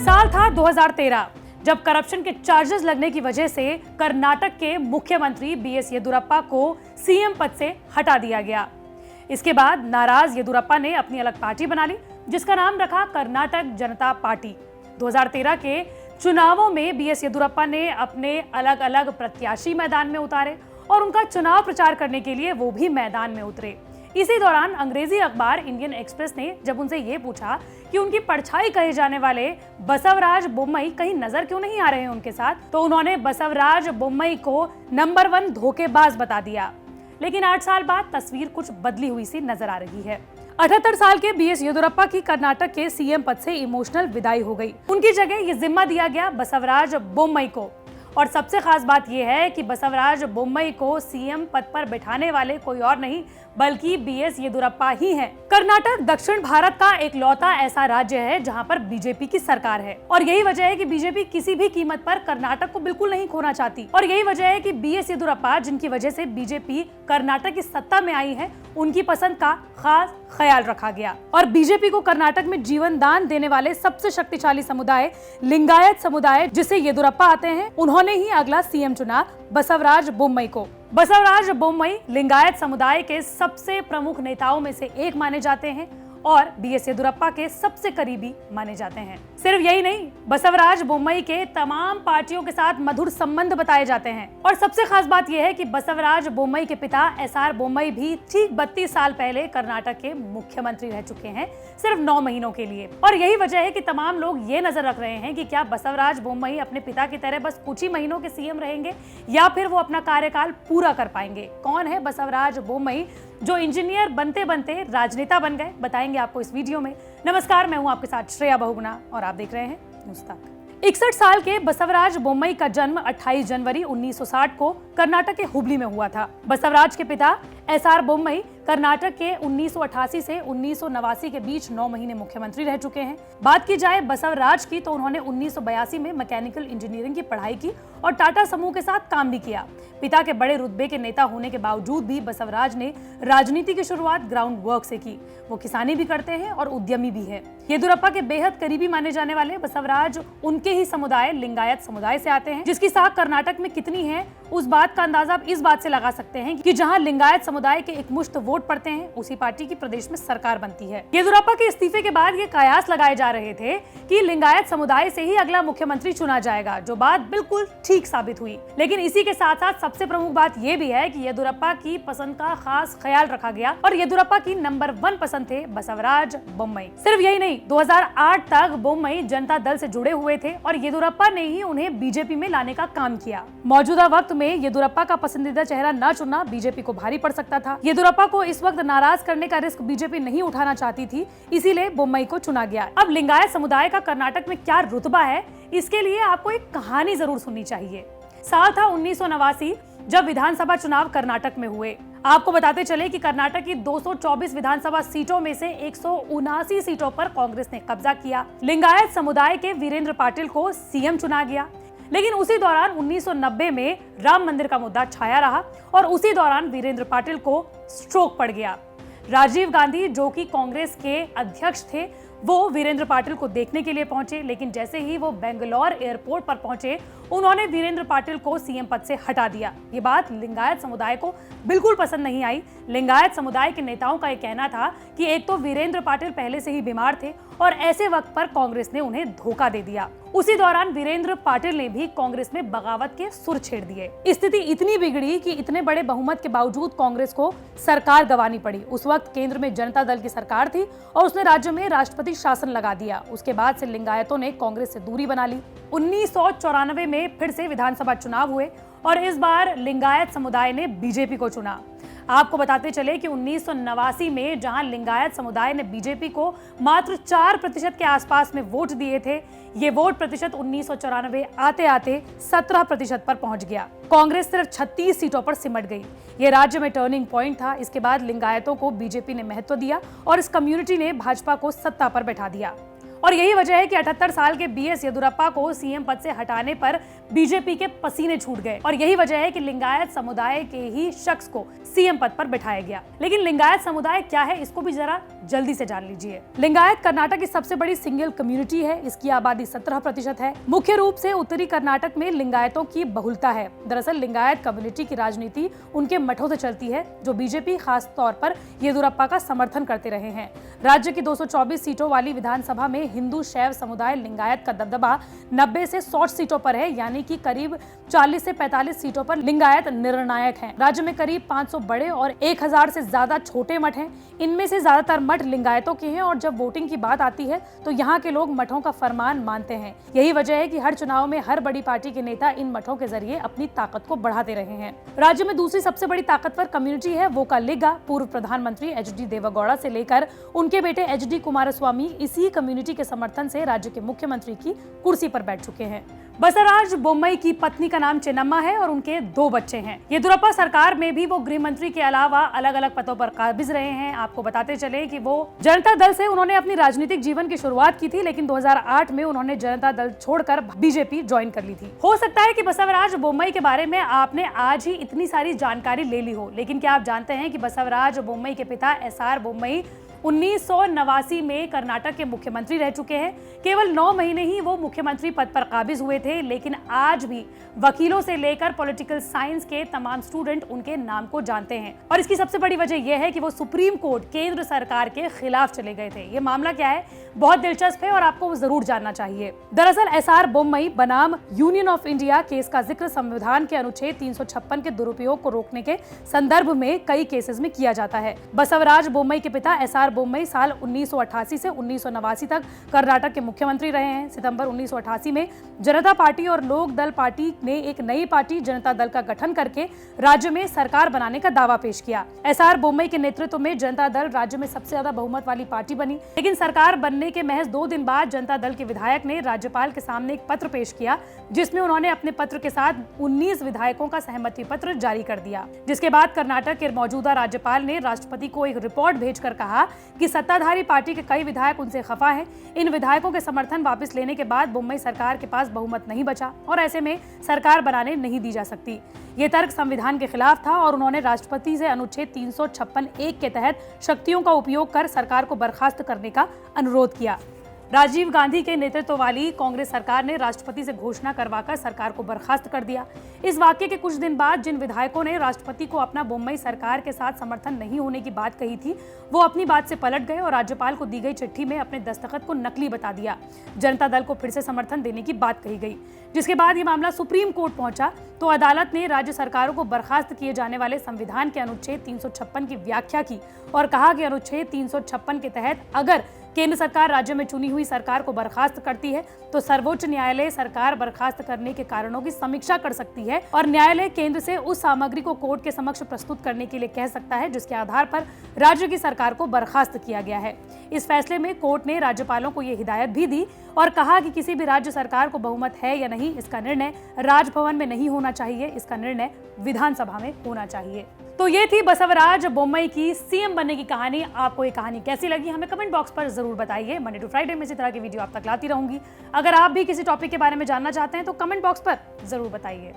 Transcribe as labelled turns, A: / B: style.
A: साल था 2013 जब करप्शन के चार्जेस लगने की वजह से कर्नाटक के मुख्यमंत्री बीएस येदियुरप्पा को सीएम पद से हटा दिया गया। इसके बाद नाराज येदियुरप्पा ने अपनी अलग पार्टी बना ली जिसका नाम रखा कर्नाटक जनता पार्टी। 2013 के चुनावों में बीएस येदियुरप्पा ने अपने अलग अलग प्रत्याशी मैदान में उतारे और उनका चुनाव प्रचार करने के लिए वो भी मैदान में उतरे। इसी दौरान अंग्रेजी अखबार इंडियन एक्सप्रेस ने जब उनसे ये पूछा कि उनकी परछाई कहे जाने वाले बसवराज बोम्मई कहीं नजर क्यों नहीं आ रहे हैं उनके साथ, तो उन्होंने बसवराज बोम्मई को नंबर 1 धोखेबाज बता दिया। लेकिन 8 साल बाद तस्वीर कुछ बदली हुई सी नजर आ रही है। 78 साल के बीएस येदियुरप्पा की कर्नाटक के सीएम पद से इमोशनल विदाई हो गई। उनकी जगह ये जिम्मा दिया गया बसवराज बोम्मई को। और सबसे खास बात यह है कि बसवराज बोम्मई को सीएम पद पर बिठाने वाले कोई और नहीं बल्कि बीएस येदियुरप्पा ही हैं। कर्नाटक दक्षिण भारत का एकलौता ऐसा राज्य है जहां पर बीजेपी की सरकार है और यही वजह है कि बीजेपी किसी भी कीमत पर कर्नाटक को बिल्कुल नहीं खोना चाहती। और यही वजह है कि बीएस येदियुरप्पा, जिनकी वजह से बीजेपी कर्नाटक की सत्ता में आई है, उनकी पसंद का खास ख्याल रखा गया। और बीजेपी को कर्नाटक में जीवन दान देने वाले सबसे शक्तिशाली समुदाय लिंगायत समुदाय, जिसे येदियुरप्पा आते हैं, उन्होंने ही अगला सीएम चुना बसवराज बोम्मई को। बसवराज बोम्मई लिंगायत समुदाय के सबसे प्रमुख नेताओं में से एक माने जाते हैं और बीएस येदियुरप्पा के सबसे करीबी माने जाते हैं। सिर्फ यही नहीं, बसवराज बोम्मई के तमाम पार्टियों के साथ मधुर संबंध बताए जाते हैं। और सबसे खास बात यह है कि बसवराज बोम्मई के पिता एसआर बोम्मई भी ठीक 32 साल पहले कर्नाटक के मुख्यमंत्री रह चुके हैं, सिर्फ 9 महीनों के लिए। और यही वजह है कि तमाम लोग ये नजर रख रहे हैं कि क्या बसवराज बोम्मई अपने पिता की तरह बस कुछ ही महीनों के सीएम रहेंगे या फिर वो अपना कार्यकाल पूरा कर पाएंगे। कौन है बसवराज बोम्मई जो इंजीनियर बनते बनते राजनेता बन गए, बताएंगे आपको इस वीडियो में। नमस्कार, मैं हूं आपके साथ श्रेया बहुगुणा और आप देख रहे हैं न्यूज़ तक। 61 साल के बसवराज बोम्मई का जन्म 28 जनवरी 1960 को कर्नाटक के हुबली में हुआ था। बसवराज के पिता एसआर बोम्मई कर्नाटक के 1988 से 1989 के बीच 9 महीने मुख्यमंत्री रह चुके हैं। बात की जाए बसवराज की तो उन्होंने 1982 में मैकेनिकल इंजीनियरिंग की पढ़ाई की और टाटा समूह के साथ काम भी किया। पिता के बड़े रुतबे के नेता होने के बावजूद भी बसवराज ने राजनीति की शुरुआत ग्राउंड वर्क से की। वो किसानी भी करते हैं और उद्यमी भी है। येदियुरप्पा के बेहद करीबी माने जाने वाले बसवराज उनके ही समुदाय लिंगायत समुदाय से आते हैं, जिसकी साख कर्नाटक में कितनी है उस बात का अंदाजा आप इस बात से लगा सकते हैं कि जहां लिंगायत समुदाय के एकमुश्त वोट पड़ते हैं, उसी पार्टी की प्रदेश में सरकार बनती है। येदियुरप्पा के इस्तीफे के बाद ये कयास लगाए जा रहे थे कि लिंगायत समुदाय से ही अगला मुख्यमंत्री चुना जाएगा, जो बात बिल्कुल ठीक साबित हुई। लेकिन इसी के साथ साथ सबसे प्रमुख बात यह भी है कि येदियुरप्पा की पसंद का खास ख्याल रखा गया और येदियुरप्पा की नंबर 1 पसंद थे बसवराज बोम्मई। सिर्फ यही नहीं, 2008 तक बोम्मई जनता दल से जुड़े हुए थे और येदियुरप्पा ने ही उन्हें बीजेपी में लाने का काम किया। मौजूदा वक्त में येदियुरप्पा का पसंदीदा चेहरा न चुनना बीजेपी को भारी पड़ सकता था। येदियुरप्पा को इस वक्त नाराज करने का रिस्क बीजेपी नहीं उठाना चाहती थी, इसीलिए बोम्मई को चुना गया। अब लिंगायत समुदाय का कर्नाटक में क्या रुतबा है, इसके लिए आपको एक कहानी जरूर सुननी चाहिए। साल था 1989 जब विधानसभा चुनाव कर्नाटक में हुए। आपको बताते चले कि कर्नाटक की 224 विधानसभा सीटों में से 179 सीटों पर कांग्रेस ने कब्जा किया। लिंगायत समुदाय के वीरेंद्र पाटिल को सीएम चुना गया। लेकिन उसी दौरान 1990 में राम मंदिर का मुद्दा छाया रहा और उसी दौरान वीरेंद्र पाटिल को स्ट्रोक पड़ गया। राजीव गांधी, जो कि कांग्रेस के अध्यक्ष थे, वो वीरेंद्र पाटिल को देखने के लिए पहुंचे, लेकिन जैसे ही वो बेंगलोर एयरपोर्ट पर पहुंचे, उन्होंने वीरेंद्र पाटिल को सीएम पद से हटा दिया। ये बात लिंगायत समुदाय को बिल्कुल पसंद नहीं आई। लिंगायत समुदाय के नेताओं का ये कहना था कि एक तो वीरेंद्र पाटिल पहले से ही बीमार थे और ऐसे वक्त पर कांग्रेस ने उन्हें धोखा दे दिया। उसी दौरान वीरेंद्र पाटिल ने भी कांग्रेस में बगावत के सुर छेड़ दिए। स्थिति इतनी बिगड़ी कि इतने बड़े बहुमत के बावजूद कांग्रेस को सरकार गंवानी पड़ी। उस वक्त केंद्र में जनता दल की सरकार थी और उसने राज्य में राष्ट्रपति शासन लगा दिया। उसके बाद से लिंगायतों ने कांग्रेस से दूरी बना ली। 1994 में फिर से विधानसभा चुनाव हुए और इस बार लिंगायत समुदाय ने बीजेपी को चुना। आपको बताते चले कि 1989 में जहां लिंगायत समुदाय ने बीजेपी को मात्र 4% के आसपास में वोट दिए थे, ये वोट प्रतिशत 1994 आते आते 17% पर पहुंच गया। कांग्रेस सिर्फ 36 सीटों पर सिमट गई। ये राज्य में टर्निंग पॉइंट था। इसके बाद लिंगायतों को बीजेपी ने महत्व दिया और इस कम्युनिटी ने भाजपा को सत्ता पर बैठा दिया। और यही वजह है कि 78 साल के बीएस येदियुरप्पा को सीएम पद से हटाने पर बीजेपी के पसीने छूट गए और यही वजह है कि लिंगायत समुदाय के ही शख्स को सीएम पद पर बिठाया गया। लेकिन लिंगायत समुदाय क्या है, इसको भी जरा जल्दी से जान लीजिए। लिंगायत कर्नाटक की सबसे बड़ी सिंगल कम्युनिटी है। इसकी आबादी 17% है। मुख्य रूप से उत्तरी कर्नाटक में लिंगायतों की बहुलता है। दरअसल लिंगायत कम्युनिटी की राजनीति उनके मठों से चलती है, जो बीजेपी खास तौर पर येदियुरप्पा का समर्थन करते रहे हैं। राज्य की 224 सीटों वाली विधानसभा में हिंदू शैव समुदाय लिंगायत का दबदबा 90 से 100 सीटों पर है, यानी कि करीब 40 से 45 सीटों पर लिंगायत निर्णायक हैं। राज्य में करीब 500 बड़े और 1000 से ज्यादा छोटे मठ हैं। इनमें से ज्यादातर मठ लिंगायतों के हैं और जब वोटिंग की बात आती है तो यहाँ के लोग मठों का फरमान मानते हैं। यही वजह है कि हर चुनाव में हर बड़ी पार्टी के नेता इन मठों के जरिए अपनी ताकत को बढ़ाते रहे हैं। राज्य में दूसरी सबसे बड़ी ताकतवर कम्युनिटी है वोकालिगा। पूर्व प्रधानमंत्री एच.डी. देवेगौड़ा से लेकर उनके बेटे एच.डी. कुमारस्वामी इसी कम्युनिटी के समर्थन से राज्य के मुख्यमंत्री की कुर्सी पर बैठ चुके हैं। बसवराज बोम्मई की पत्नी का नाम चेन्नम्मा है और उनके 2 बच्चे हैं। येदियुरप्पा सरकार में भी वो गृह मंत्री के अलावा अलग अलग पदों पर काबिज रहे हैं। आपको बताते चले कि वो जनता दल से उन्होंने अपनी राजनीतिक जीवन की शुरुआत की थी, लेकिन 2008 में उन्होंने जनता दल छोड़कर बीजेपी ज्वाइन कर ली थी। हो सकता है कि बसवराज बोम्मई के बारे में आपने आज ही इतनी सारी जानकारी ले ली हो, लेकिन क्या आप जानते हैं कि बसवराज बोम्मई के पिता एस.आर. बोम्मई 1989 में कर्नाटक के मुख्यमंत्री रह चुके हैं। केवल 9 महीने ही वो मुख्यमंत्री पद पर काबिज हुए थे, लेकिन आज भी वकीलों से लेकर पॉलिटिकल साइंस के तमाम स्टूडेंट उनके नाम को जानते हैं। और इसकी सबसे बड़ी वजह यह है कि वो सुप्रीम कोर्ट केंद्र सरकार के खिलाफ चले गए थे। ये मामला क्या है, बहुत दिलचस्प है और आपको वो जरूर जानना चाहिए। दरअसल एस.आर. बोम्मई बनाम यूनियन ऑफ इंडिया केस का जिक्र संविधान के अनुच्छेद 356 के दुरुपयोग को रोकने के संदर्भ में कई केसेस में किया जाता है। बसवराज बोम्मई के पिता एस.आर. बोम्मई साल 1988 से 1989 तक कर्नाटक के मुख्यमंत्री रहे हैं। सितंबर 1988 में जनता पार्टी और लोक दल पार्टी ने एक नई पार्टी जनता दल का गठन करके राज्य में सरकार बनाने का दावा पेश किया। एस.आर. बोम्मई के नेतृत्व में जनता दल राज्य में सबसे ज्यादा बहुमत वाली पार्टी बनी, लेकिन सरकार बनने के महज 2 दिन बाद जनता दल के विधायक ने राज्यपाल के सामने एक पत्र पेश किया, जिसमें उन्होंने अपने पत्र के साथ 19 विधायकों का सहमति पत्र जारी कर दिया। जिसके बाद कर्नाटक के मौजूदा राज्यपाल ने राष्ट्रपति को एक रिपोर्ट भेजकर कहा कि सत्ताधारी पार्टी के कई विधायक उनसे खफा हैं। इन विधायकों के समर्थन वापस लेने के बाद बोम्मई सरकार के पास बहुमत नहीं बचा और ऐसे में सरकार बनाने नहीं दी जा सकती। ये तर्क संविधान के खिलाफ था और उन्होंने राष्ट्रपति से अनुच्छेद 356(1) के तहत शक्तियों का उपयोग कर सरकार को बर्खास्त करने का अनुरोध किया। राजीव गांधी के नेतृत्व वाली कांग्रेस सरकार ने राष्ट्रपति से घोषणा करवाकर सरकार को बर्खास्त कर दिया। इस वाकये के कुछ दिन बाद जिन विधायकों ने राष्ट्रपति को अपना बोम्मई सरकार के साथ समर्थन नहीं होने की बात कही थी, वो अपनी बात से पलट गए और राज्यपाल को दी गई चिट्ठी में अपने दस्तखत को नकली बता दिया। जनता दल को फिर से समर्थन देने की बात कही गई, जिसके बाद ये मामला सुप्रीम कोर्ट पहुंचा तो अदालत ने राज्य सरकारों को बर्खास्त किए जाने वाले संविधान के अनुच्छेद 356 की व्याख्या की और कहा कि अनुच्छेद 356 के तहत अगर केंद्र सरकार राज्य में चुनी हुई सरकार को बर्खास्त करती है तो सर्वोच्च न्यायालय सरकार बर्खास्त करने के कारणों की समीक्षा कर सकती है और न्यायालय केंद्र से उस सामग्री को कोर्ट के समक्ष प्रस्तुत करने के लिए कह सकता है जिसके आधार पर राज्य की सरकार को बर्खास्त किया गया है। इस फैसले में कोर्ट ने राज्यपालों को ये हिदायत भी दी और कहा कि किसी भी राज्य सरकार को बहुमत है या नहीं, इसका निर्णय राजभवन में नहीं होना चाहिए, इसका निर्णय विधानसभा में होना चाहिए। तो ये थी बसवराज बोम्मई की सीएम बनने की कहानी। आपको ये कहानी कैसी लगी हमें कमेंट बॉक्स पर जरूर बताइए। मंडे टू फ्राइडे में इसी तरह की वीडियो आप तक लाती रहूंगी। अगर आप भी किसी टॉपिक के बारे में जानना चाहते हैं तो कमेंट बॉक्स पर जरूर बताइए।